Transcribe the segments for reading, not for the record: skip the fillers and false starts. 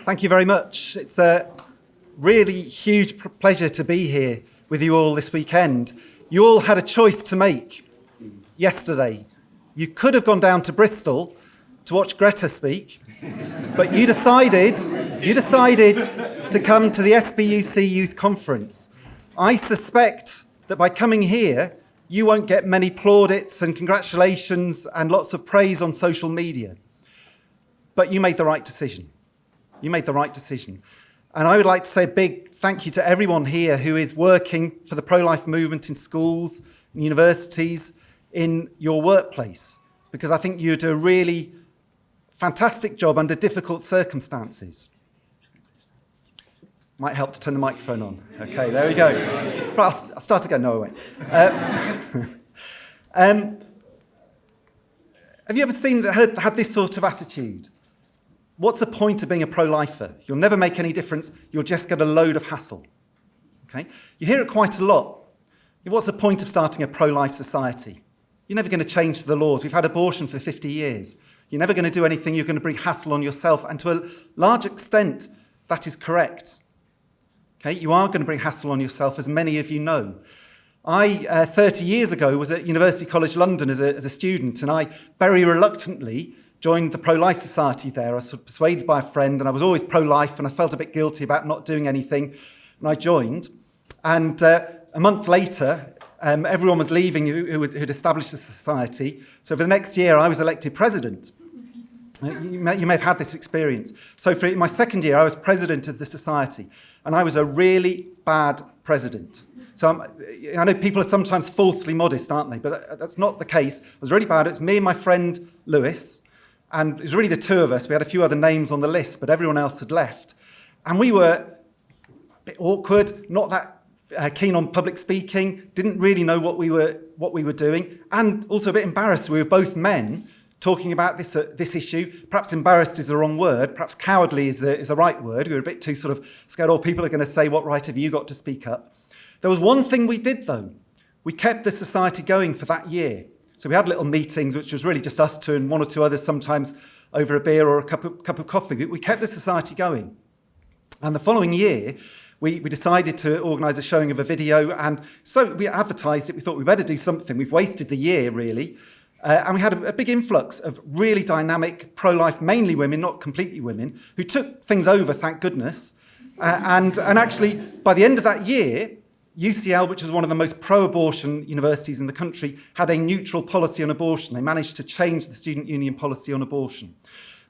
Thank you very much. It's a really huge pleasure to be here with you all this weekend. You all had a choice to make yesterday. You could have gone down to Bristol to watch Greta speak, but you decided to come to the SPUC Youth Conference. I suspect that by coming here, you won't get many plaudits and congratulations and lots of praise on social media. But you made the right decision. You made the right decision. And I would like to say a big thank you to everyone here who is working for the pro-life movement in schools, in universities, in your workplace, because I think you do a really fantastic job under difficult circumstances. Might help to turn the microphone on. Okay, there we go. Right, I'll start again. No, I won't. Have you ever had this sort of attitude? What's the point of being a pro-lifer? You'll never make any difference. You'll just get a load of hassle. Okay? You hear it quite a lot. What's the point of starting a pro-life society? You're never going to change the laws. We've had abortion for 50 years. You're never going to do anything. You're going to bring hassle on yourself. And to a large extent, that is correct. Okay? You are going to bring hassle on yourself, as many of you know. I, 30 years ago, was at University College London as a student, and I very reluctantly joined the pro-life society there. I was persuaded by a friend, and I was always pro-life, and I felt a bit guilty about not doing anything, and I joined. And a month later, everyone was leaving who'd established the society. So for the next year, I was elected president. You may have had this experience. So for my second year, I was president of the society, and I was a really bad president. So I know people are sometimes falsely modest, aren't they? But that's not the case. I was really bad. It was me and my friend Lewis, and it was really the two of us. We had a few other names on the list, but everyone else had left. And we were a bit awkward, not that keen on public speaking, didn't really know what we were doing, and also a bit embarrassed. We were both men talking about this issue. Perhaps embarrassed is the wrong word. Perhaps cowardly is the right word. We were a bit too sort of scared, people are going to say, what right have you got to speak up? There was one thing we did, though. We kept the society going for that year. So we had little meetings, which was really just us two and one or two others, sometimes over a beer or a cup of coffee. But we kept the society going. And the following year, we decided to organise a showing of a video. And so we advertised it. We thought we'd better do something. We've wasted the year, really. And we had a big influx of really dynamic pro-life, mainly women, not completely women, who took things over, thank goodness. And actually, by the end of that year, UCL, which is one of the most pro-abortion universities in the country, had a neutral policy on abortion. They managed to change the student union policy on abortion.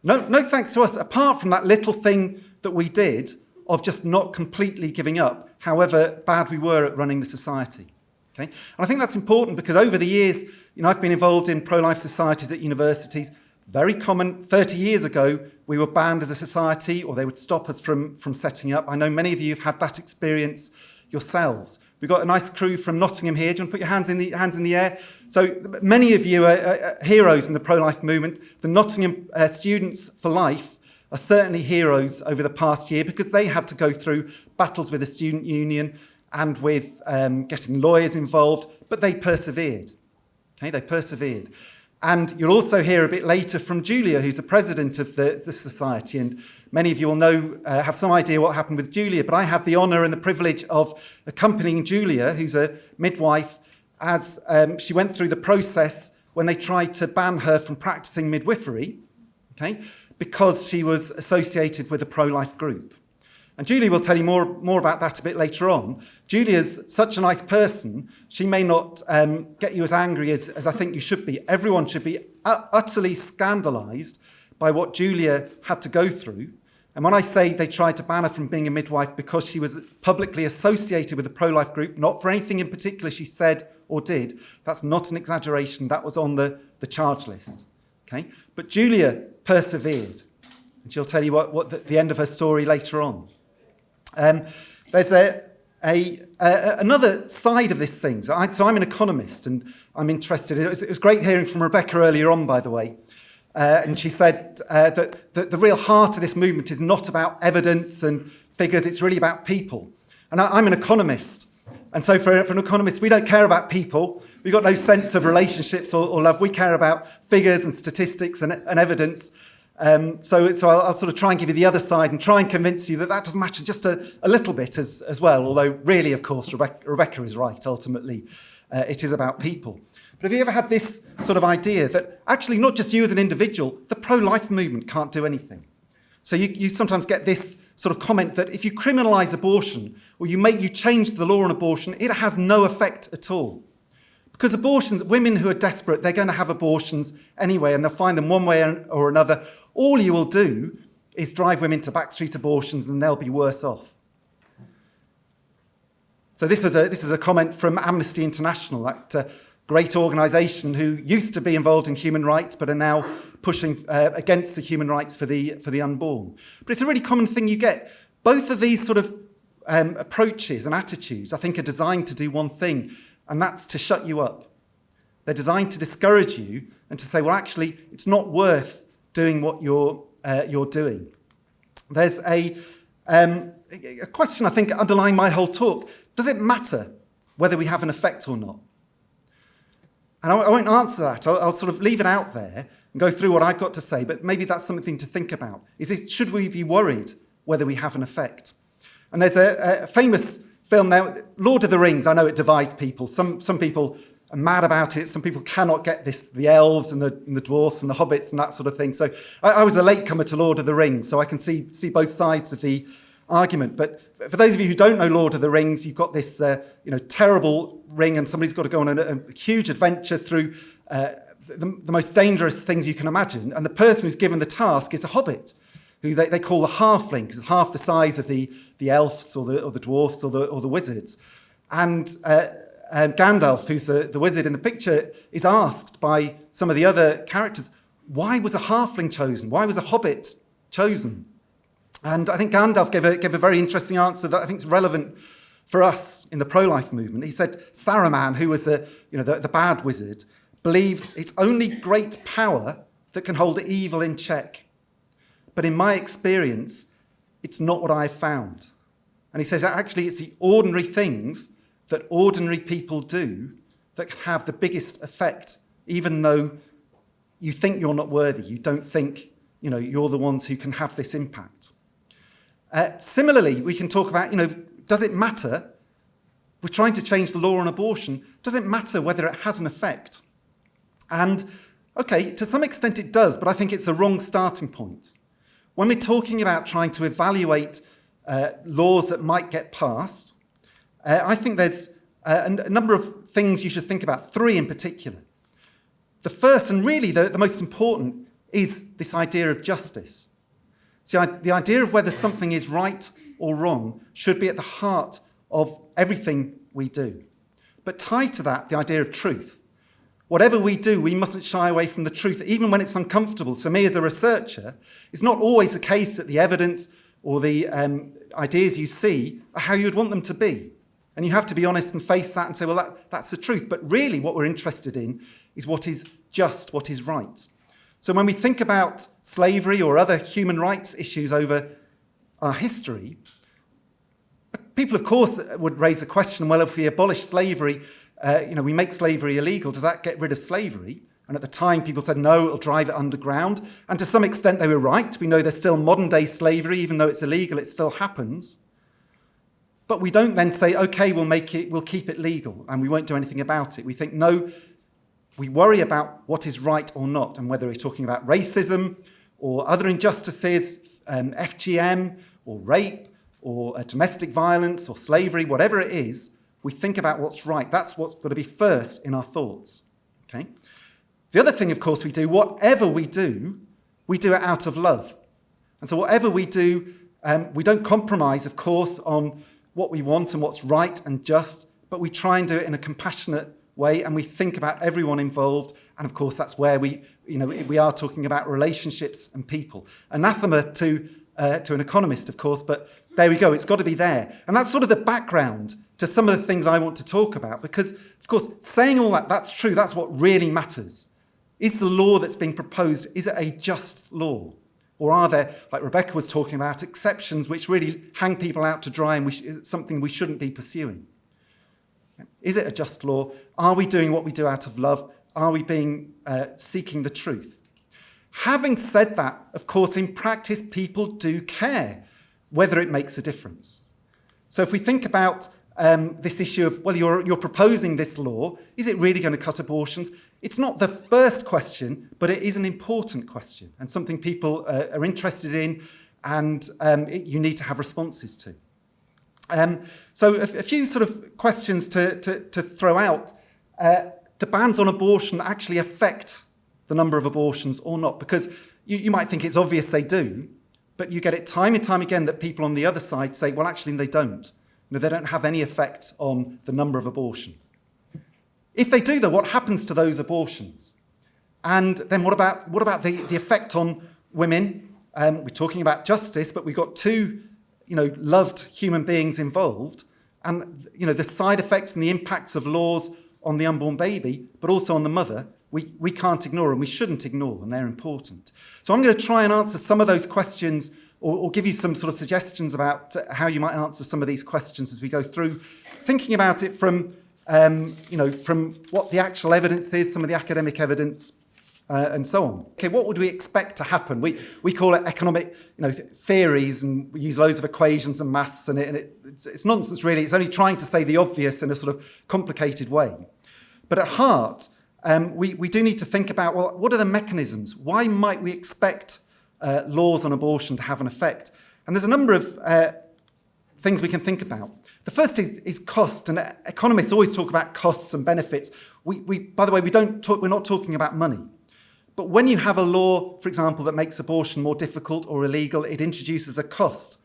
No thanks to us, apart from that little thing that we did of just not completely giving up, however bad we were at running the society. Okay? And I think that's important because over the years, I've been involved in pro-life societies at universities. Very common. 30 years ago, we were banned as a society, or they would stop us from setting up. I know many of you have had that experience yourselves. We've got a nice crew from Nottingham here. Do you want to put your hands in the air? So many of you are heroes in the pro-life movement. The Nottingham Students for Life are certainly heroes over the past year because they had to go through battles with the student union and with getting lawyers involved, but they persevered. Okay, they persevered. And you'll also hear a bit later from Julia, who's the president of the society. And many of you will know, have some idea what happened with Julia. But I had the honour and the privilege of accompanying Julia, who's a midwife, as she went through the process when they tried to ban her from practising midwifery, okay, because she was associated with a pro-life group. And Julia will tell you more about that a bit later on. Julia's such a nice person, she may not get you as angry as I think you should be. Everyone should be utterly scandalised by what Julia had to go through. And when I say they tried to ban her from being a midwife because she was publicly associated with a pro-life group, not for anything in particular she said or did, that's not an exaggeration. That was on the charge list. Okay? But Julia persevered. And she'll tell you what the end of her story later on. There's another side of this thing. So I'm an economist and I'm interested. It was great hearing from Rebecca earlier on, by the way. And she said that the real heart of this movement is not about evidence and figures. It's really about people. And I'm an economist. And so for an economist, we don't care about people. We've got no sense of relationships or love. We care about figures and statistics and evidence. So I'll sort of try and give you the other side and try and convince you that doesn't matter just a little bit as well, although really, of course, Rebecca is right. Ultimately, it is about people. But have you ever had this sort of idea that actually not just you as an individual, the pro-life movement can't do anything? So you sometimes get this sort of comment that if you criminalise abortion or you change the law on abortion, it has no effect at all. Because abortions, women who are desperate, they're going to have abortions anyway, and they'll find them one way or another. All you will do is drive women to backstreet abortions, and they'll be worse off. So this is a comment from Amnesty International, that great organisation who used to be involved in human rights but are now pushing against the human rights for the unborn. But it's a really common thing you get. Both of these sort of approaches and attitudes, I think, are designed to do one thing, and that's to shut you up. They're designed to discourage you and to say, well, actually, it's not worth doing what you're doing. There's a question, I think, underlying my whole talk. Does it matter whether we have an effect or not? And I won't answer that. I'll sort of leave it out there and go through what I've got to say, but maybe that's something to think about. Should we be worried whether we have an effect? And there's a famous film now, Lord of the Rings. I know it divides people. Some people are mad about it. Some people cannot get this, the elves and the dwarfs and the hobbits and that sort of thing. So I was a latecomer to Lord of the Rings, so I can see both sides of the argument. But for those of you who don't know Lord of the Rings, you've got this terrible ring, and somebody's got to go on a huge adventure through the most dangerous things you can imagine. And the person who's given the task is a hobbit, who they call the halfling, because it's half the size of the elves or the dwarfs or the wizards. And Gandalf, who's the wizard in the picture, is asked by some of the other characters, why was a halfling chosen? Why was a hobbit chosen? And I think Gandalf gave a very interesting answer that I think is relevant for us in the pro-life movement. He said Saruman, who was the bad wizard, believes it's only great power that can hold evil in check. But in my experience, it's not what I've found. And he says that actually it's the ordinary things that ordinary people do that can have the biggest effect, even though you think you're not worthy. You don't think you're the ones who can have this impact. Similarly, we can talk about, does it matter? We're trying to change the law on abortion. Does it matter whether it has an effect? And, okay, to some extent it does, but I think it's the wrong starting point. When we're talking about trying to evaluate laws that might get passed, I think there's a number of things you should think about, 3 in particular. The first, and really the most important, is this idea of justice. So the idea of whether something is right or wrong should be at the heart of everything we do. But tied to that, the idea of truth. Whatever we do, we mustn't shy away from the truth, even when it's uncomfortable. So me as a researcher, it's not always the case that the evidence or the ideas you see are how you'd want them to be. And you have to be honest and face that and say, well, that's the truth. But really what we're interested in is what is just, what is right. So when we think about slavery or other human rights issues over our history, people, of course, would raise the question, well, if we abolish slavery, we make slavery illegal, does that get rid of slavery? And at the time, people said, no, it'll drive it underground. And to some extent, they were right. We know there's still modern-day slavery. Even though it's illegal, it still happens. But we don't then say, OK, we'll keep it legal, and we won't do anything about it. We think, no, we worry about what is right or not, and whether we're talking about racism or other injustices, FGM or rape or domestic violence or slavery, whatever it is, we think about what's right. That's what's got to be first in our thoughts. Okay? The other thing, of course, whatever we do it out of love. And so whatever we do, we don't compromise, of course, on what we want and what's right and just, but we try and do it in a compassionate way, and we think about everyone involved. And of course, that's where we are talking about relationships and people. Anathema to an economist, of course, but there we go. It's got to be there. And that's sort of the background to some of the things I want to talk about, because, of course, saying all that's true. That's what really matters. Is the law that's being proposed, is it a just law? Or are there, like Rebecca was talking about, exceptions which really hang people out to dry and it's something we shouldn't be pursuing? Is it a just law? Are we doing what we do out of love? Are we seeking the truth? Having said that, of course, in practice, people do care whether it makes a difference. So if we think about this issue of, well, you're proposing this law, is it really going to cut abortions? It's not the first question, but it is an important question and something people are interested in and you need to have responses to. So a few sort of questions to throw out. Do bans on abortion actually affect the number of abortions or not? Because you might think it's obvious they do, but you get it time and time again that people on the other side say, well, actually, they don't. They don't have any effect on the number of abortions. If they do, though, what happens to those abortions? And then what about the effect on women? We're talking about justice, but we've got two, loved human beings involved, and the side effects and the impacts of laws on the unborn baby, but also on the mother, we can't ignore, and we shouldn't ignore, and they're important. So I'm going to try and answer some of those questions, or give you some sort of suggestions about how you might answer some of these questions as we go through, thinking about it from what the actual evidence is, some of the academic evidence, and so on. Okay, what would we expect to happen? We call it economic, theories, and we use loads of equations and maths, and it's nonsense really. It's only trying to say the obvious in a sort of complicated way. But at heart, we do need to think about, well, what are the mechanisms? Why might we expect laws on abortion to have an effect? And there's a number of things we can think about. The first is cost, and economists always talk about costs and benefits. By the way, we're not talking about money. But when you have a law, for example, that makes abortion more difficult or illegal, it introduces a cost.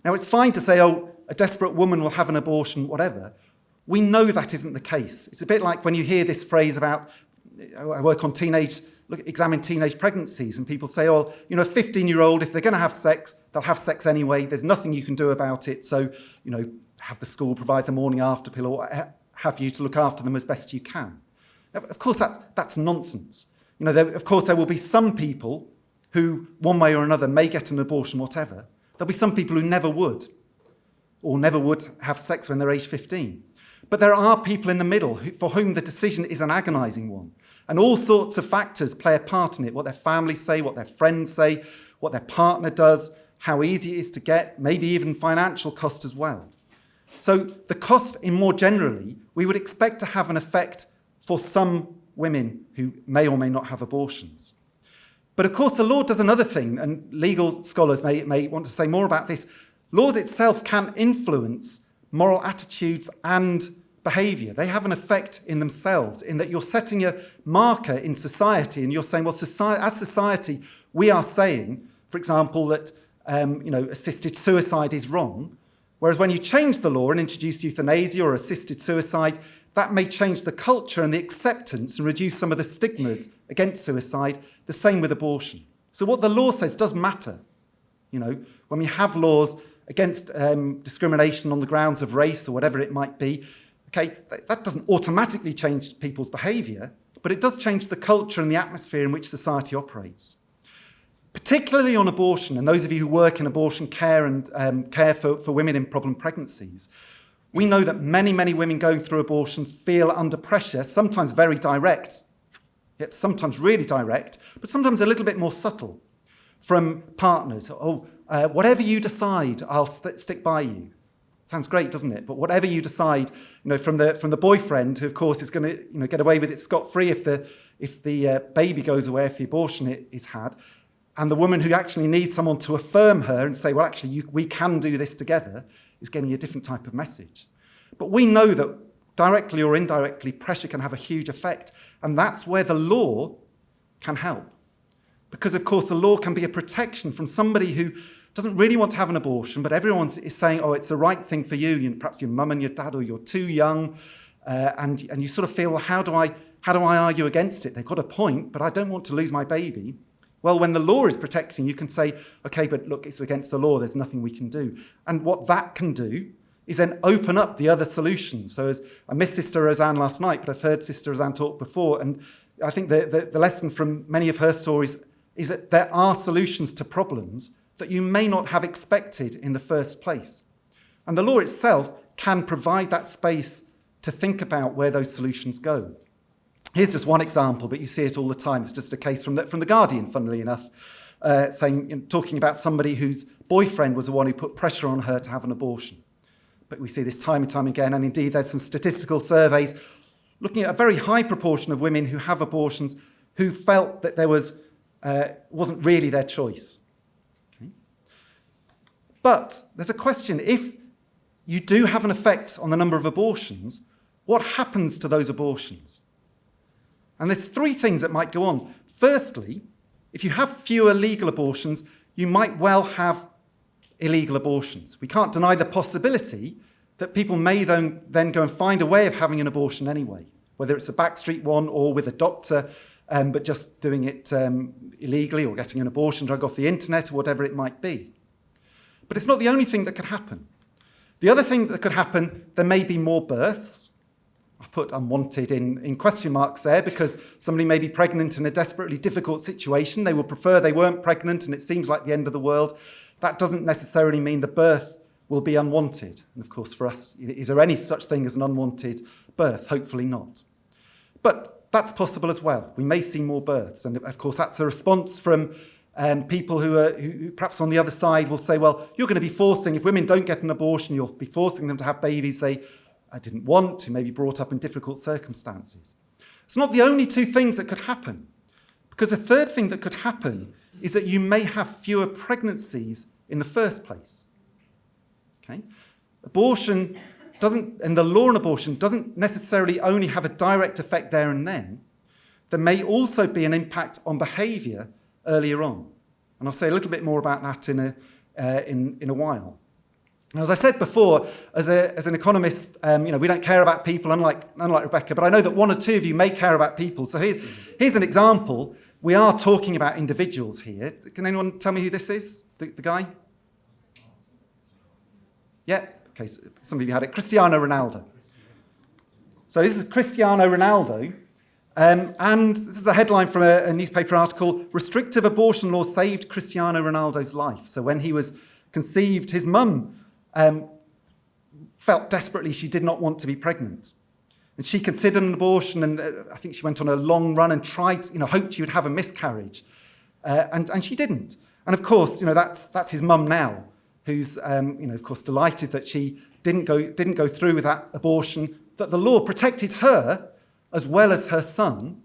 Now, it's fine to say, a desperate woman will have an abortion, whatever. We know that isn't the case. It's a bit like when you hear this phrase about, I work on examine teenage pregnancies, and people say, a 15-year-old, if they're going to have sex, they'll have sex anyway. There's nothing you can do about it. So, have the school provide the morning after pill or what have you to look after them as best you can. Now, of course, that's nonsense. Of course, there will be some people who, one way or another, may get an abortion, whatever. There'll be some people who never would, or never would have sex when they're age 15. But there are people in the middle for whom the decision is an agonising one. And all sorts of factors play a part in it, what their families say, what their friends say, what their partner does, how easy it is to get, maybe even financial cost as well. So the cost, in more generally, we would expect to have an effect for some women who may or may not have abortions. But of course, the law does another thing, and legal scholars may want to say more about this. Laws itself can influence moral attitudes and behaviour. They have an effect in themselves, in that you're setting a marker in society, and you're saying, well, as society, we are saying, for example, that assisted suicide is wrong. Whereas when you change the law and introduce euthanasia or assisted suicide, that may change the culture and the acceptance and reduce some of the stigmas against suicide. The same with abortion. So what the law says does matter. When we have laws against discrimination on the grounds of race or whatever it might be, okay, that doesn't automatically change people's behaviour, but it does change the culture and the atmosphere in which society operates. Particularly on abortion, and those of you who work in abortion care and care for women in problem pregnancies, we know that many, many women going through abortions feel under pressure, sometimes very direct, yet sometimes really direct, but sometimes a little bit more subtle, from partners. Whatever you decide, I'll stick by you. Sounds great, doesn't it? But whatever you decide, from the boyfriend, who of course is going to get away with it scot-free if the baby goes away, if the abortion is had, and the woman who actually needs someone to affirm her and say, well, actually, we can do this together, is getting a different type of message. But we know that directly or indirectly, pressure can have a huge effect, and that's where the law can help. Because, of course, the law can be a protection from somebody who doesn't really want to have an abortion, but everyone is saying, it's the right thing for you. Perhaps your mum and your dad, or you're too young, and you sort of feel, well, how do I argue against it? They've got a point, but I don't want to lose my baby. Well, when the law is protecting, you can say, okay, but look, it's against the law. There's nothing we can do. And what that can do is then open up the other solutions. So I missed Sister Roseanne last night, but I've heard Sister Roseanne talk before, and I think the lesson from many of her stories is that there are solutions to problems that you may not have expected in the first place. And the law itself can provide that space to think about where those solutions go. Here's just one example, but you see it all the time. It's just a case from the Guardian, funnily enough, talking about somebody whose boyfriend was the one who put pressure on her to have an abortion. But we see this time and time again, and indeed there's some statistical surveys looking at a very high proportion of women who have abortions who felt that there wasn't really their choice. Okay? But there's a question: if you do have an effect on the number of abortions, what happens to those abortions? And there's three things that might go on. Firstly, if you have fewer legal abortions, you might well have illegal abortions. We can't deny the possibility that people may then go and find a way of having an abortion anyway, whether it's a backstreet one or with a doctor, but just doing it illegally, or getting an abortion drug off the internet, or whatever it might be. But it's not the only thing that could happen. The other thing that could happen, there may be more births. I've put unwanted in question marks there because somebody may be pregnant in a desperately difficult situation. They would prefer they weren't pregnant and it seems like the end of the world. That doesn't necessarily mean the birth will be unwanted. And of course, for us, is there any such thing as an unwanted birth? Hopefully not. But that's possible as well. We may see more births. And of course, that's a response from people who perhaps on the other side will say, well, you're going to be forcing, if women don't get an abortion, you'll be forcing them to have babies they didn't want, who may be brought up in difficult circumstances. It's not the only two things that could happen, because a third thing that could happen is that you may have fewer pregnancies in the first place. Okay? Abortion doesn't, and the law on abortion doesn't necessarily only have a direct effect there and then. There may also be an impact on behaviour earlier on. And I'll say a little bit more about that in a while. Now, as I said before, as an economist, we don't care about people, unlike Rebecca, but I know that one or two of you may care about people. So here's an example. We are talking about individuals here. Can anyone tell me who this is, the guy? Yeah, okay, so some of you had it. Cristiano Ronaldo. So this is Cristiano Ronaldo, and this is a headline from a newspaper article: "Restrictive abortion law saved Cristiano Ronaldo's life." So when he was conceived, his mum felt desperately she did not want to be pregnant. And she considered an abortion, and I think she went on a long run and tried, hoped she would have a miscarriage. And she didn't. And of course, that's his mum now, who's, of course, delighted that she didn't go through with that abortion, that the law protected her as well as her son.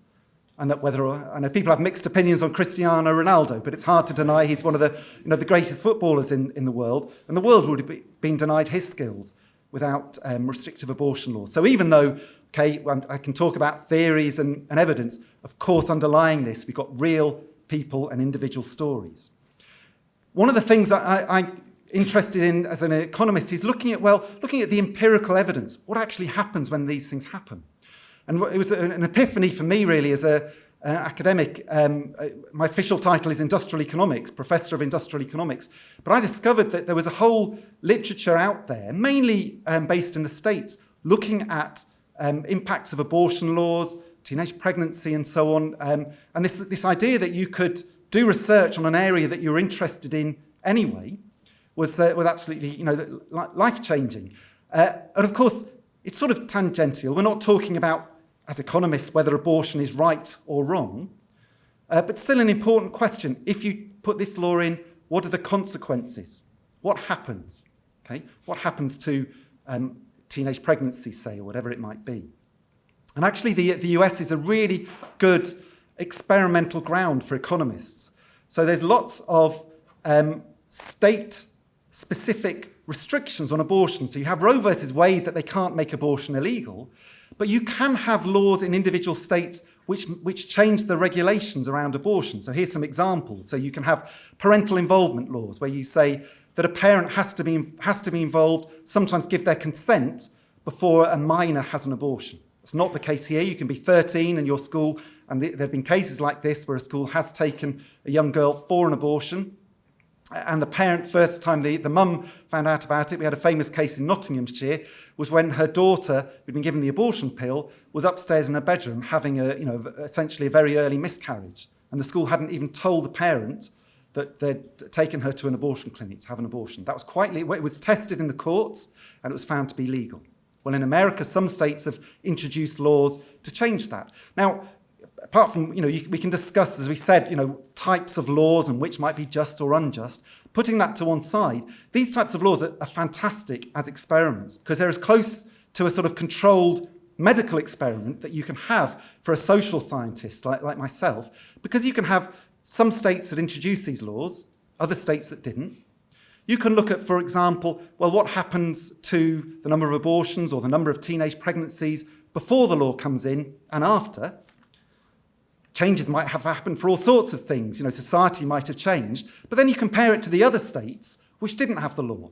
And that I know people have mixed opinions on Cristiano Ronaldo, but it's hard to deny he's one of the greatest footballers in the world, and the world would have been denied his skills without restrictive abortion laws. So even though, I can talk about theories and evidence, of course, underlying this, we've got real people and individual stories. One of the things that I'm interested in as an economist is looking at the empirical evidence. What actually happens when these things happen? And it was an epiphany for me, really, as an academic. My official title is Industrial Economics, Professor of Industrial Economics. But I discovered that there was a whole literature out there, mainly based in the States, looking at impacts of abortion laws, teenage pregnancy, and so on. And this idea that you could do research on an area that you're interested in anyway was absolutely, life-changing. And of course, it's sort of tangential. We're not talking about, as economists, whether abortion is right or wrong, but still an important question. If you put this law in, what are the consequences? What happens? Okay, what happens to teenage pregnancy, say, or whatever it might be? And actually, the US is a really good experimental ground for economists. So there's lots of state-specific restrictions on abortion. So you have Roe versus Wade that they can't make abortion illegal, but you can have laws in individual states which change the regulations around abortion. So here's some examples. So you can have parental involvement laws where you say that a parent has to be involved, sometimes give their consent before a minor has an abortion. It's not the case here. You can be 13 and your school, and there have been cases like this where a school has taken a young girl for an abortion. And the parent, first time the mum found out about it, we had a famous case in Nottinghamshire, was when her daughter, who'd been given the abortion pill, was upstairs in her bedroom having essentially a very early miscarriage. And the school hadn't even told the parent that they'd taken her to an abortion clinic to have an abortion. That was it was tested in the courts, and it was found to be legal. Well, in America, some states have introduced laws to change that. Now, apart from, we can discuss, as we said, types of laws and which might be just or unjust. Putting that to one side, these types of laws are fantastic as experiments because they're as close to a sort of controlled medical experiment that you can have for a social scientist like myself, because you can have some states that introduce these laws, other states that didn't. You can look at, for example, well, what happens to the number of abortions or the number of teenage pregnancies before the law comes in and after. Changes might have happened for all sorts of things. Society might have changed. But then you compare it to the other states which didn't have the law.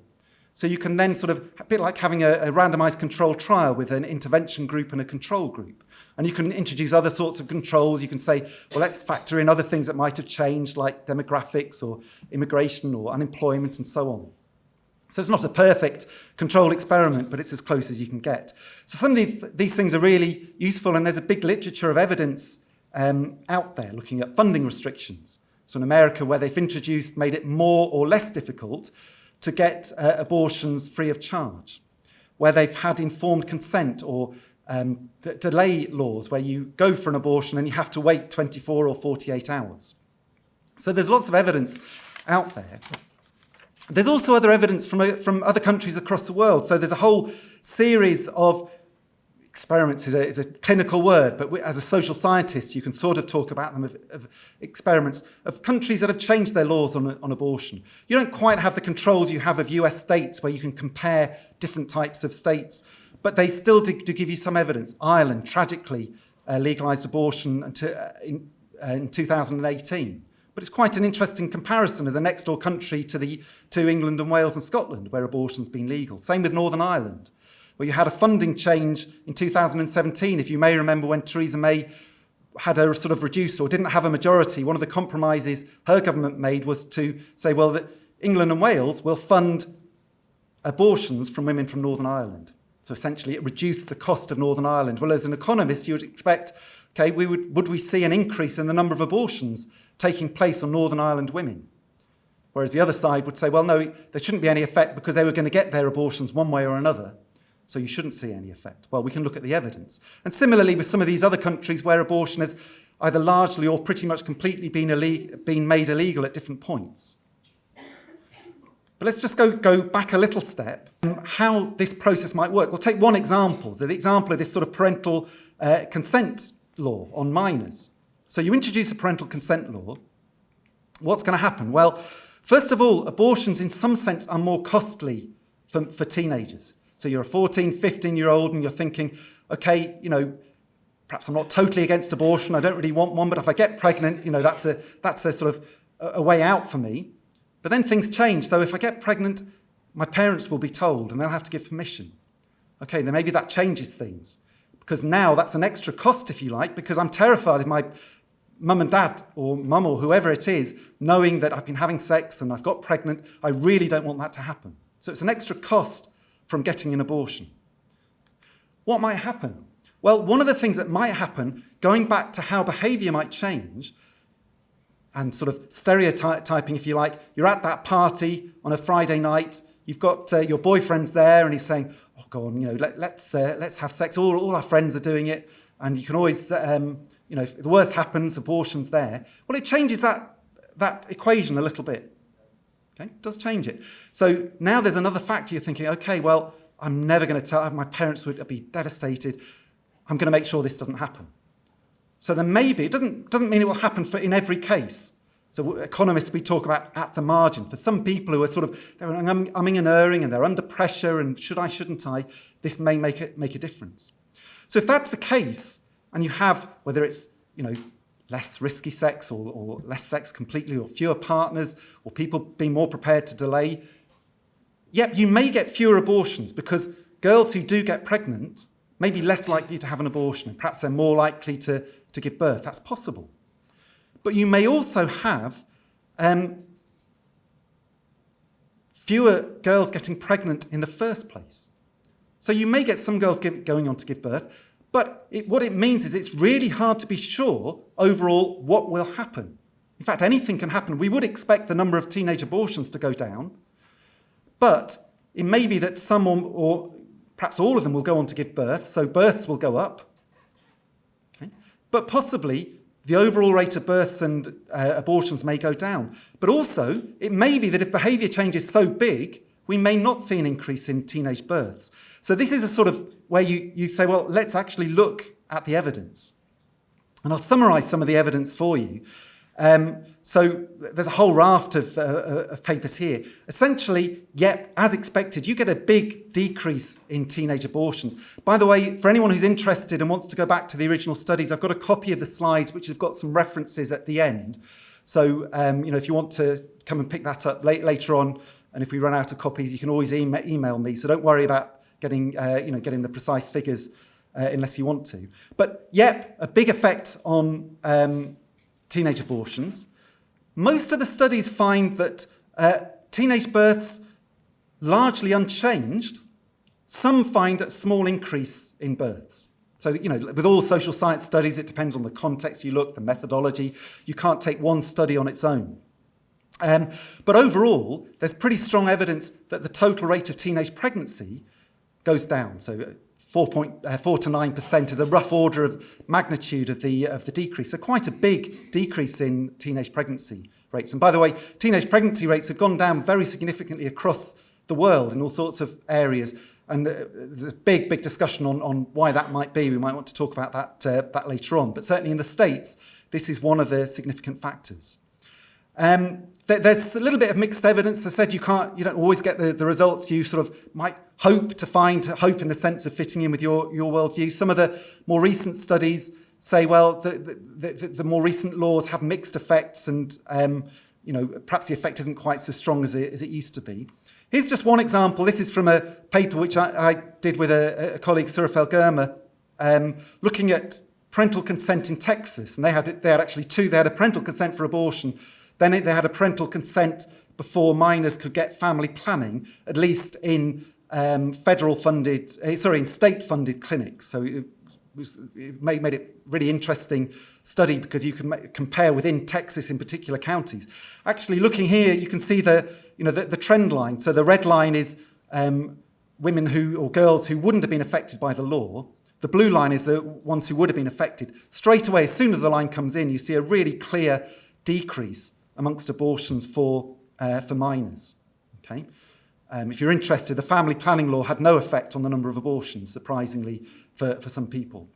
So you can then sort of, a bit like having a randomized controlled trial with an intervention group and a control group. And you can introduce other sorts of controls. You can say, well, let's factor in other things that might have changed, like demographics or immigration or unemployment and so on. So it's not a perfect controlled experiment, but it's as close as you can get. So some of these things are really useful, and there's a big literature of evidence out there looking at funding restrictions. So in America, where they've made it more or less difficult to get abortions free of charge, where they've had informed consent or delay laws where you go for an abortion and you have to wait 24 or 48 hours. So there's lots of evidence out there. There's also other evidence from other countries across the world. So there's a whole series of experiments is a clinical word, but as a social scientist, you can sort of talk about them of experiments of countries that have changed their laws on abortion. You don't quite have the controls you have of US states where you can compare different types of states, but they still do give you some evidence. Ireland, tragically, legalised abortion in 2018. But it's quite an interesting comparison as a next-door country to England and Wales and Scotland, where abortion's been legal. Same with Northern Ireland, where you had a funding change in 2017. If you may remember when Theresa May had a sort of reduced or didn't have a majority, one of the compromises her government made was to say, well, that England and Wales will fund abortions from women from Northern Ireland. So essentially it reduced the cost of Northern Ireland. Well, as an economist, you would expect, okay, would we see an increase in the number of abortions taking place on Northern Ireland women? Whereas the other side would say, well, no, there shouldn't be any effect because they were going to get their abortions one way or another. So you shouldn't see any effect. Well, we can look at the evidence. And similarly with some of these other countries where abortion has either largely or pretty much completely been made illegal at different points. But let's just go back a little step on how this process might work. We'll take one example, the example of this sort of parental consent law on minors. So you introduce a parental consent law. What's going to happen? Well, first of all, abortions in some sense are more costly for teenagers. So you're a 14, 15-year-old and you're thinking, okay, perhaps I'm not totally against abortion. I don't really want one, but if I get pregnant, that's a sort of a way out for me. But then things change. So if I get pregnant, my parents will be told and they'll have to give permission. Okay, then maybe that changes things. Because now that's an extra cost, if you like, because I'm terrified of my mum and dad or mum or whoever it is knowing that I've been having sex and I've got pregnant. I really don't want that to happen. So it's an extra cost from getting an abortion. What might happen? Well, one of the things that might happen, going back to how behaviour might change, and sort of stereotyping, if you like, you're at that party on a Friday night, you've got your boyfriend's there, and he's saying, oh, go on, let's have sex, all our friends are doing it, and you can always, if the worst happens, abortion's there. Well, it changes that equation a little bit. Okay, it does change it. So now there's another factor. You're thinking, okay, well, I'm never going to tell. My parents would be devastated. I'm going to make sure this doesn't happen. So then maybe, it doesn't mean it will happen in every case. So economists, we talk about at the margin. For some people who are sort of, they're umming and erring and they're under pressure and should I, shouldn't I, this may make a difference. So if that's the case, and you have, whether it's, less risky sex or less sex completely or fewer partners or people being more prepared to delay, yep, you may get fewer abortions because girls who do get pregnant may be less likely to have an abortion and perhaps they're more likely to give birth. That's possible. But you may also have fewer girls getting pregnant in the first place. So you may get some girls going on to give birth, but what it means is it's really hard to be sure overall what will happen. In fact, anything can happen. We would expect the number of teenage abortions to go down, but it may be that some or Perhaps all of them will go on to give birth, so births will go up. Okay? But possibly the overall rate of births and abortions may go down. But also, it may be that if behaviour change is so big, we may not see an increase in teenage births. So this is a sort of where you say, well, let's actually look at the evidence. And I'll summarise some of the evidence for you. So there's a whole raft of papers here. Essentially, yep, as expected, you get a big decrease in teenage abortions. By the way, for anyone who's interested and wants to go back to the original studies, I've got a copy of the slides which have got some references at the end. So, if you want to come and pick that up later on, and if we run out of copies, you can always email me. So don't worry about getting the precise figures unless you want to. But yep, a big effect on teenage abortions. Most of the studies find that teenage births largely unchanged. Some find a small increase in births. So, with all social science studies, it depends on the context you look, the methodology. You can't take one study on its own. But overall, there's pretty strong evidence that the total rate of teenage pregnancy goes down. So 4 to 9% is a rough order of magnitude of the decrease. So quite a big decrease in teenage pregnancy rates. And by the way, teenage pregnancy rates have gone down very significantly across the world in all sorts of areas. And there's a big discussion on why that might be. We might want to talk about that later on. But certainly in the States, this is one of the significant factors. There's a little bit of mixed evidence. I said you don't always get the results you sort of might hope to find, hope in the sense of fitting in with your worldview. Some of the more recent studies say, well, the more recent laws have mixed effects and, perhaps the effect isn't quite so strong as it used to be. Here's just one example. This is from a paper which I did with a colleague, Surafel Germa, looking at parental consent in Texas. And they had actually two. They had a parental consent for abortion. Then they had a parental consent before minors could get family planning, at least in state-funded clinics. So it made it really interesting study because you can compare within Texas in particular counties. Actually, looking here, you can see the trend line. So the red line is women or girls who wouldn't have been affected by the law. The blue line is the ones who would have been affected. Straight away, as soon as the line comes in, you see a really clear decrease amongst abortions for minors. Okay, if you're interested, the family planning law had no effect on the number of abortions, surprisingly, for some people.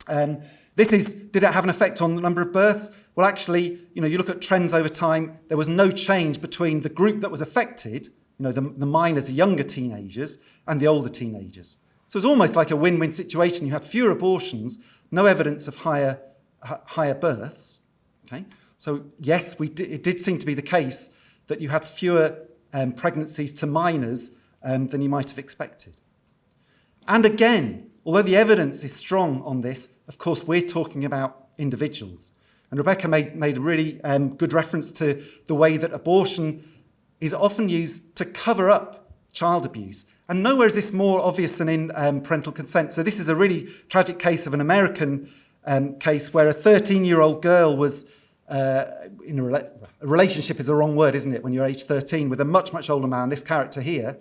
Did it have an effect on the number of births? Well, actually, you look at trends over time. There was no change between the group that was affected, the minors, the younger teenagers, and the older teenagers. So it was almost like a win-win situation. You had fewer abortions, no evidence of higher births. Okay. So yes, it did seem to be the case that you had fewer pregnancies to minors than you might have expected. And again, although the evidence is strong on this, of course, we're talking about individuals. And Rebecca made a really good reference to the way that abortion is often used to cover up child abuse. And nowhere is this more obvious than in parental consent. So this is a really tragic case of an American case where a 13-year-old girl was in a relationship is the wrong word, isn't it, when you're age 13, with a much, much older man, this character here.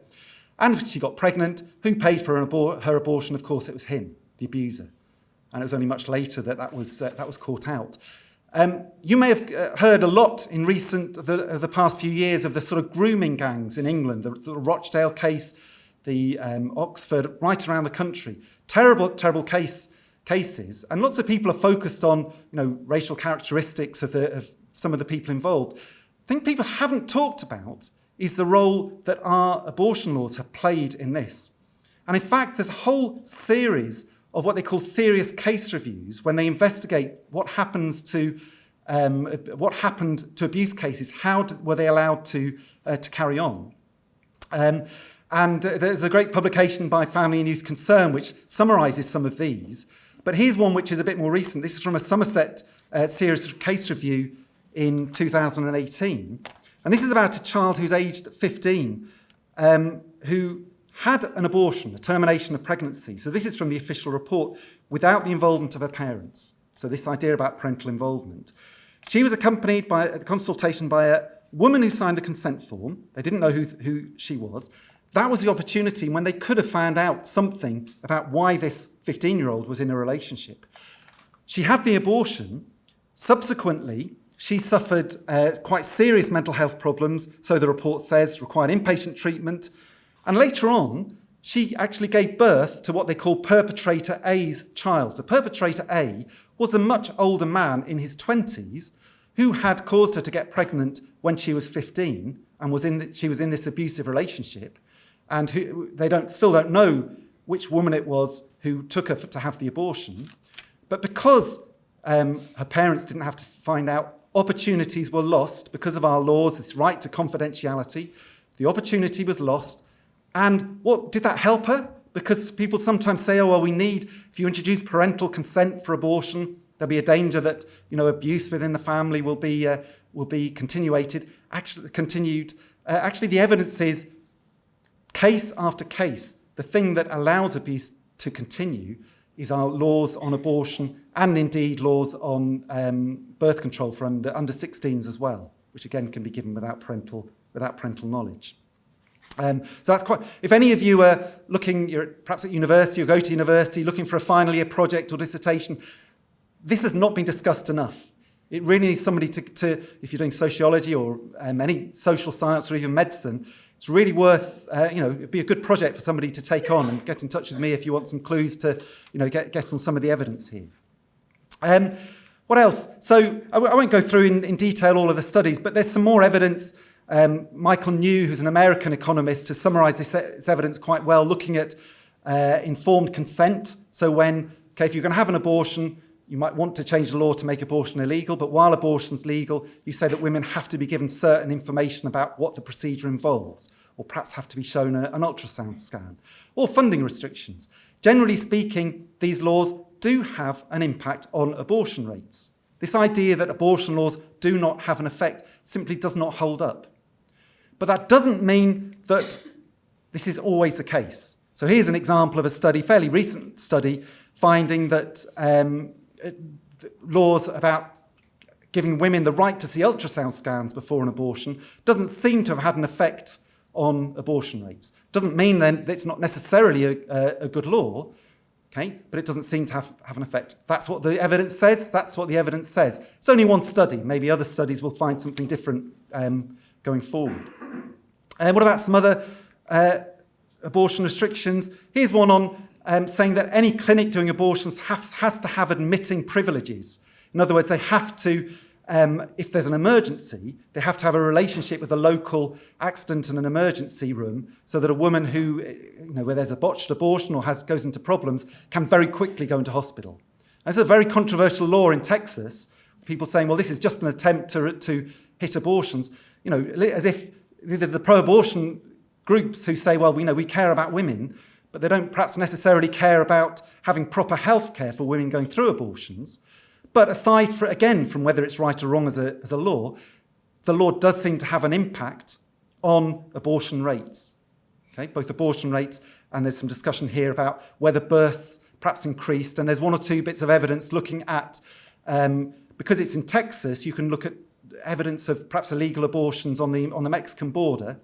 And she got pregnant. Who paid for her abortion? Of course, it was him, the abuser. And it was only much later that was caught out. You may have heard a lot in the past few years of the sort of grooming gangs in England, the Rochdale case, the Oxford, right around the country. Terrible cases, and lots of people are focused on racial characteristics of some of the people involved. I think people haven't talked about is the role that our abortion laws have played in this. And in fact, there's a whole series of what they call serious case reviews when they investigate what happened to abuse cases. How were they allowed to carry on? And there's a great publication by Family and Youth Concern which summarises some of these. But here's one which is a bit more recent. This is from a Somerset serious case review in 2018. And this is about a child who's aged 15 who had an abortion, a termination of pregnancy. So this is from the official report, without the involvement of her parents. So this idea about parental involvement. She was accompanied at the consultation by a woman who signed the consent form. They didn't know who she was. That was the opportunity when they could have found out something about why this 15-year-old was in a relationship. She had the abortion. Subsequently, she suffered quite serious mental health problems, so the report says, required inpatient treatment. And later on, she actually gave birth to what they call perpetrator A's child. So perpetrator A was a much older man in his 20s who had caused her to get pregnant when she was 15 and she was in this abusive relationship. And still don't know which woman it was who took her to have the abortion. But because her parents didn't have to find out, opportunities were lost because of our laws, this right to confidentiality. The opportunity was lost. And what did that help her? Because people sometimes say, oh, well, if you introduce parental consent for abortion, there'll be a danger that, abuse within the family will be continued. Actually, the evidence is case after case. The thing that allows abuse to continue is our laws on abortion and indeed laws on birth control for under 16s as well, which again can be given without parental knowledge. So that's quite. If any of you are you're perhaps at university or go to university looking for a final year project or dissertation, this has not been discussed enough. It really needs somebody to if you're doing sociology or any social science or even medicine, it's really worth, it'd be a good project for somebody to take on, and get in touch with me if you want some clues to, get on some of the evidence here. What else? So I won't go through in detail all of the studies, but there's some more evidence. Michael New, who's an American economist, has summarised this evidence quite well, looking at informed consent. So if you're going to have an abortion, you might want to change the law to make abortion illegal, but while abortion's legal, you say that women have to be given certain information about what the procedure involves, or perhaps have to be shown an ultrasound scan, or funding restrictions. Generally speaking, these laws do have an impact on abortion rates. This idea that abortion laws do not have an effect simply does not hold up. But that doesn't mean that this is always the case. So here's an example of a study, fairly recent study, finding that laws about giving women the right to see ultrasound scans before an abortion doesn't seem to have had an effect on abortion rates. Doesn't mean then that it's not necessarily a good law, okay? But it doesn't seem to have an effect. That's what the evidence says. That's what the evidence says. It's only one study. Maybe other studies will find something different going forward. And what about some other abortion restrictions? Here's one on saying that any clinic doing abortions has to have admitting privileges. In other words, they have to, if there's an emergency, they have to have a relationship with a local accident and an emergency room so that a woman who, where there's a botched abortion or goes into problems, can very quickly go into hospital. And it's a very controversial law in Texas, with people saying, well, this is just an attempt to hit abortions, as if the pro-abortion groups who say, well, we care about women, but they don't perhaps necessarily care about having proper health care for women going through abortions. But aside from whether it's right or wrong as a law, the law does seem to have an impact on abortion rates. Okay, both abortion rates, and there's some discussion here about whether births perhaps increased. And there's one or two bits of evidence looking at, because it's in Texas, you can look at evidence of perhaps illegal abortions on the Mexican border.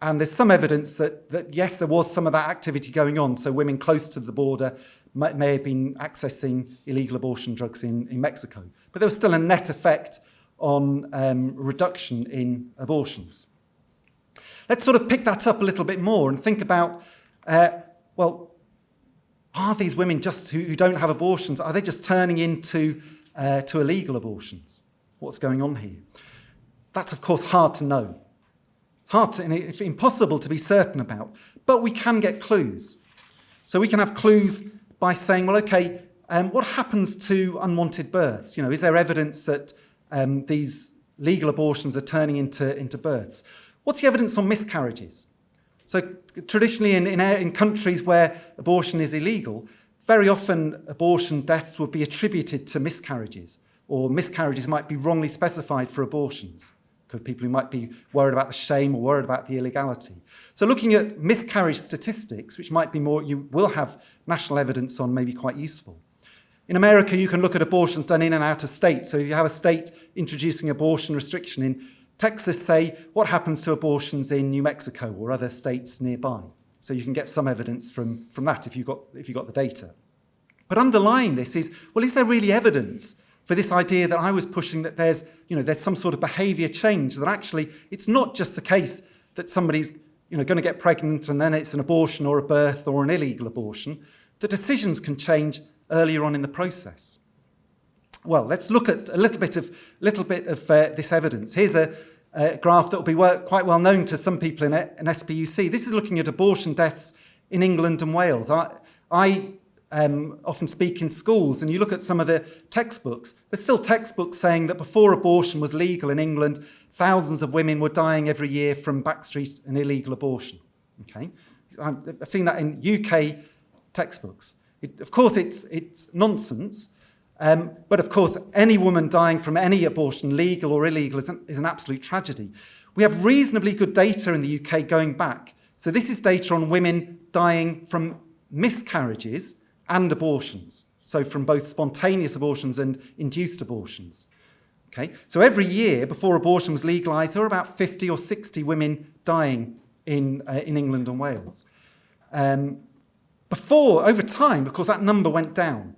And there's some evidence that yes, there was some of that activity going on. So women close to the border may have been accessing illegal abortion drugs in Mexico. But there was still a net effect on reduction in abortions. Let's sort of pick that up a little bit more and think about, are these women just who don't have abortions, are they just turning into to illegal abortions? What's going on here? That's, of course, hard to know. It's impossible to be certain about, but we can get clues. So we can have clues by saying, well, okay, what happens to unwanted births? Is there evidence that these legal abortions are turning into births? What's the evidence on miscarriages? So traditionally in countries where abortion is illegal, very often abortion deaths would be attributed to miscarriages, or miscarriages might be wrongly specified for abortions. Because people who might be worried about the shame or worried about the illegality. So looking at miscarriage statistics, which might be more, you will have national evidence on, maybe quite useful. In America, you can look at abortions done in and out of state. So if you have a state introducing abortion restriction in Texas, say, what happens to abortions in New Mexico or other states nearby? So you can get some evidence from that if you've got the data. But underlying this is, well, is there really evidence for this idea that I was pushing, that there's some sort of behaviour change, that actually it's not just the case that somebody's going to get pregnant and then it's an abortion or a birth or an illegal abortion. The decisions can change earlier on in the process. Well, let's look at a little bit of this evidence. Here's a graph that will be quite well known to some people in SPUC. This is looking at abortion deaths in England and Wales. I often speak in schools, and you look at some of the textbooks. There's still textbooks saying that before abortion was legal in England, thousands of women were dying every year from backstreet and illegal abortion. Okay, I've seen that in UK textbooks. Of course, it's nonsense. But of course, any woman dying from any abortion, legal or illegal, is an absolute tragedy. We have reasonably good data in the UK going back. So this is data on women dying from miscarriages and abortions. So from both spontaneous abortions and induced abortions. Okay. So every year before abortion was legalised, there were about 50 or 60 women dying in England and Wales. Over time, of course, that number went down.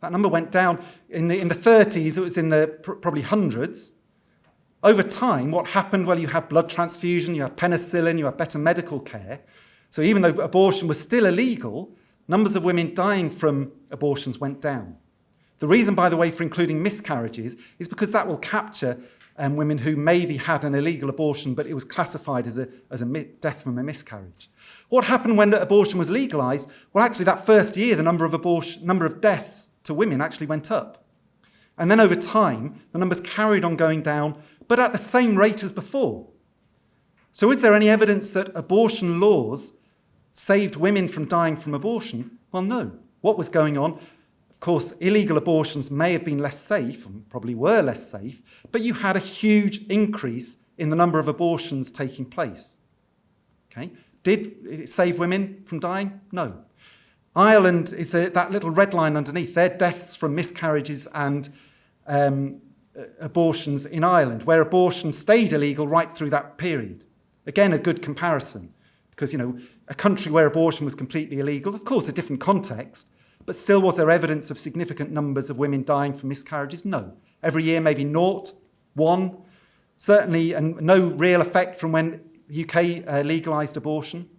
That number went down in the 30s, it was in the probably hundreds. Over time, what happened? Well, you had blood transfusion, you had penicillin, you had better medical care. So even though abortion was still illegal, numbers of women dying from abortions went down. The reason, by the way, for including miscarriages is because that will capture women who maybe had an illegal abortion, but it was classified as a death from a miscarriage. What happened when abortion was legalised? Well, actually, that first year, the number of deaths to women actually went up. And then over time, the numbers carried on going down, but at the same rate as before. So is there any evidence that abortion laws saved women from dying from abortion? Well, no. What was going on? Of course, illegal abortions may have been less safe, and probably were less safe, but you had a huge increase in the number of abortions taking place. Okay? Did it save women from dying? No. Ireland is that little red line underneath. Their deaths from miscarriages and abortions in Ireland, where abortion stayed illegal right through that period. Again, a good comparison, because, a country where abortion was completely illegal, of course, a different context, but still, was there evidence of significant numbers of women dying from miscarriages? No. Every year, maybe 0, 1, certainly, and no real effect from when the UK legalised abortion.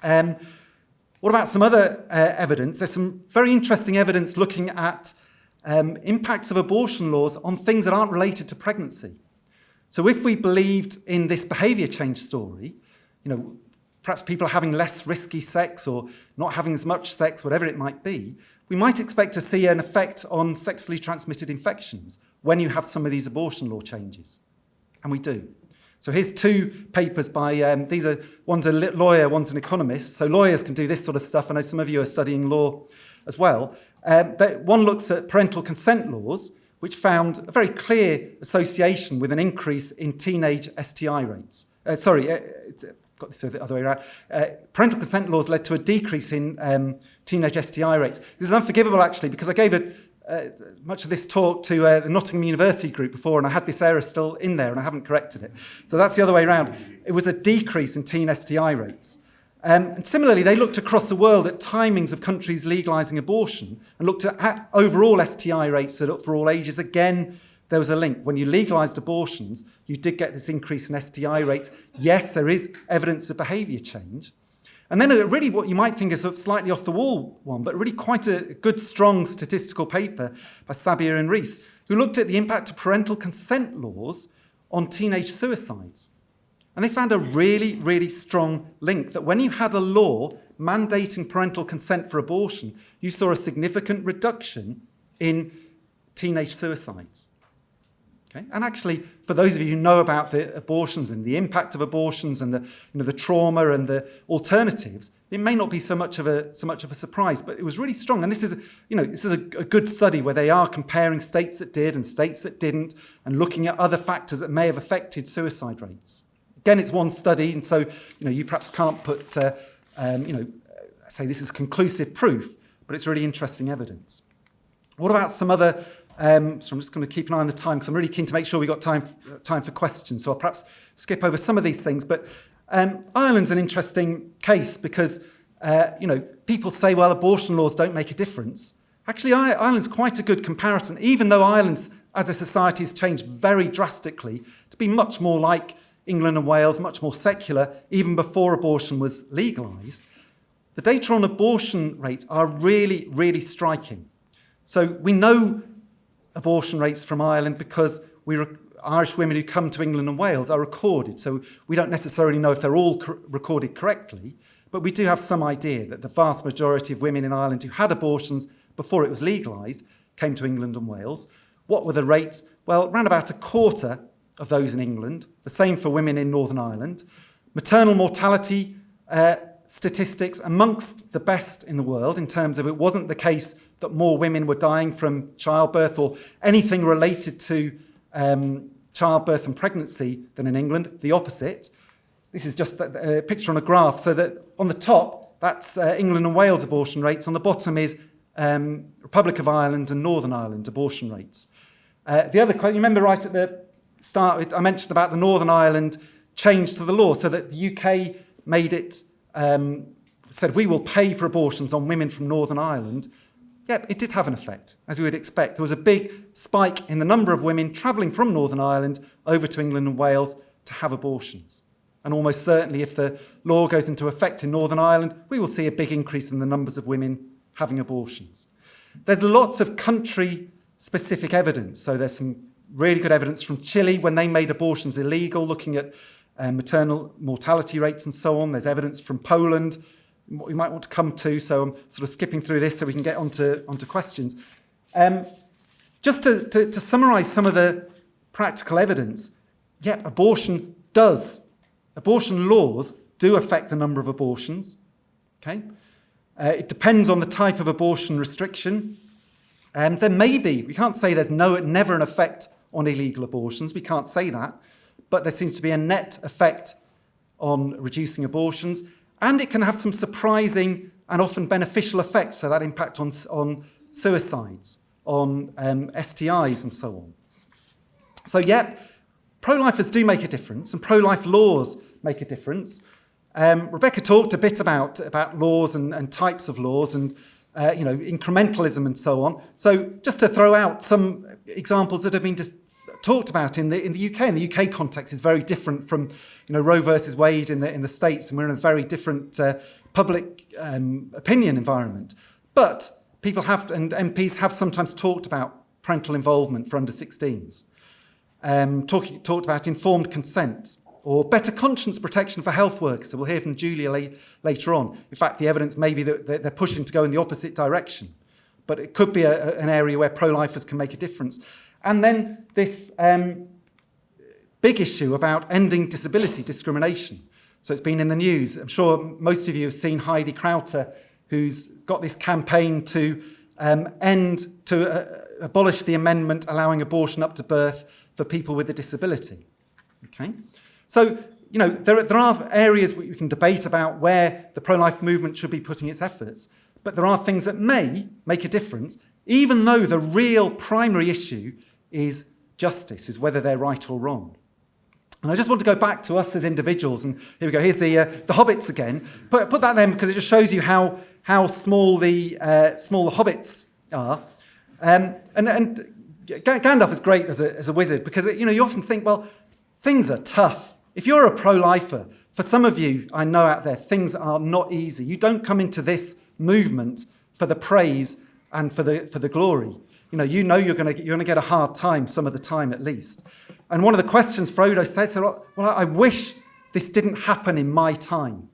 What about some other evidence? There's some very interesting evidence looking at impacts of abortion laws on things that aren't related to pregnancy. So if we believed in this behaviour change story, perhaps people are having less risky sex or not having as much sex, whatever it might be, we might expect to see an effect on sexually transmitted infections when you have some of these abortion law changes. And we do. So here's 2 papers by, one's a lawyer, one's an economist. So lawyers can do this sort of stuff. I know some of you are studying law as well. One looks at parental consent laws, which found a very clear association with an increase in teenage STI rates. Got this the other way around. Parental consent laws led to a decrease in teenage STI rates. This is unforgivable, actually, because I gave much of this talk to the Nottingham University group before, and I had this error still in there, and I haven't corrected it. So that's the other way around. It was a decrease in teen STI rates. And similarly, they looked across the world at timings of countries legalising abortion and looked at overall STI rates for all ages. Again, there was a link. When you legalised abortions, you did get this increase in STI rates. Yes, there is evidence of behaviour change. And then really what you might think is a slightly off-the-wall one, but really quite a good, strong statistical paper by Sabir and Rees, who looked at the impact of parental consent laws on teenage suicides. And they found a really, really strong link that when you had a law mandating parental consent for abortion, you saw a significant reduction in teenage suicides. Okay? And actually, for those of you who know about the abortions and the impact of abortions and the trauma and the alternatives, it may not be so much of a surprise, but it was really strong. And this is a good study where they are comparing states that did and states that didn't, and looking at other factors that may have affected suicide rates. Again, it's one study, and so you perhaps can't put say this is conclusive proof, but it's really interesting evidence. What about some other So I'm just going to keep an eye on the time because I'm really keen to make sure we've got time for questions. So I'll perhaps skip over some of these things. But Ireland's an interesting case because, people say, well, abortion laws don't make a difference. Actually, Ireland's quite a good comparison, even though Ireland as a society has changed very drastically to be much more like England and Wales, much more secular, even before abortion was legalised. The data on abortion rates are really, really striking. So we know abortion rates from Ireland because Irish women who come to England and Wales are recorded. So we don't necessarily know if they're all recorded correctly, but we do have some idea that the vast majority of women in Ireland who had abortions before it was legalised came to England and Wales. What were the rates? Well, around about a quarter of those in England, the same for women in Northern Ireland. Maternal mortality statistics amongst the best in the world in terms of it wasn't the case that more women were dying from childbirth or anything related to childbirth and pregnancy than in England, the opposite. This is just a picture on a graph, so that on the top, that's England and Wales abortion rates. On the bottom is Republic of Ireland and Northern Ireland abortion rates. The other question, you remember right at the start, I mentioned about the Northern Ireland change to the law, so that the UK made it, said we will pay for abortions on women from Northern Ireland. Yep, it did have an effect, as we would expect. There was a big spike in the number of women travelling from Northern Ireland over to England and Wales to have abortions. And almost certainly if the law goes into effect in Northern Ireland, we will see a big increase in the numbers of women having abortions. There's lots of country-specific evidence. So there's some really good evidence from Chile when they made abortions illegal, looking at maternal mortality rates and so on. There's evidence from Poland, what we might want to come to, so I'm sort of skipping through this so we can get onto questions. Just to summarise some of the practical evidence, abortion laws do affect the number of abortions. Okay, it depends on the type of abortion restriction. There may be, we can't say there's never an effect on illegal abortions, we can't say that, but there seems to be a net effect on reducing abortions. And it can have some surprising and often beneficial effects, so that impact on suicides, on STIs and so on. So pro-lifers do make a difference, and pro-life laws make a difference. Rebecca talked a bit about laws and types of laws and incrementalism and so on. So just to throw out some examples that have been talked about in the UK. In the UK context is very different from Roe versus Wade in the States, and we're in a very different public opinion environment. But people have, and MPs have sometimes talked about parental involvement for under 16s, talked about informed consent or better conscience protection for health workers. So we'll hear from Julia later on. In fact, the evidence may be that they're pushing to go in the opposite direction, but it could be an area where pro-lifers can make a difference. And then this big issue about ending disability discrimination. So it's been in the news. I'm sure most of you have seen Heidi Krauter, who's got this campaign to abolish the amendment allowing abortion up to birth for people with a disability. Okay, so there are areas we can debate about where the pro-life movement should be putting its efforts, but there are things that may make a difference, even though the real primary issue is justice, is whether they're right or wrong. And I just want to go back to us as individuals, and here we go, here's the hobbits again. Put that there because it just shows you how small the hobbits are. And Gandalf is great as a wizard because you often think, well, things are tough. If you're a pro-lifer, for some of you I know out there, things are not easy. You don't come into this movement for the praise and for the glory. You're going to get a hard time some of the time at least. And one of the questions Frodo says, well, I wish this didn't happen in my time.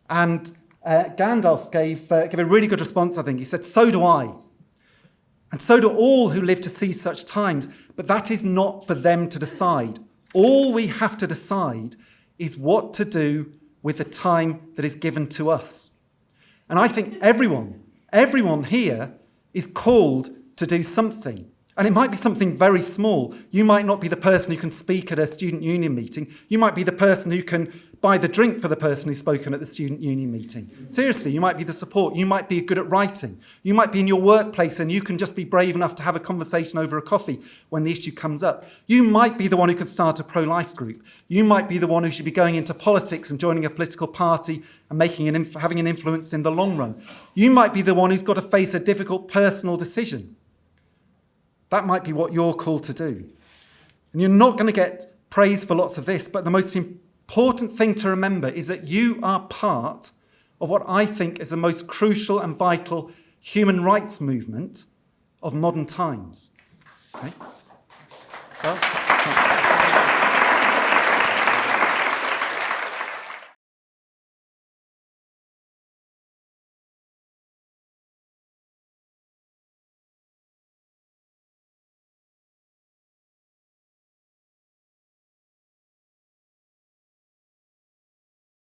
And Gandalf gave a really good response, I think. He said, so do I. And so do all who live to see such times. But that is not for them to decide. All we have to decide is what to do with the time that is given to us. And I think everyone here is called to do something. And it might be something very small. You might not be the person who can speak at a student union meeting. You might be the person who can buy the drink for the person who's spoken at the student union meeting. Seriously, you might be the support. You might be good at writing. You might be in your workplace and you can just be brave enough to have a conversation over a coffee when the issue comes up. You might be the one who could start a pro-life group. You might be the one who should be going into politics and joining a political party and having an influence in the long run. You might be the one who's got to face a difficult personal decision. That might be what you're called to do. And you're not going to get praise for lots of this, but the most important thing to remember is that you are part of what I think is the most crucial and vital human rights movement of modern times. Okay? Well,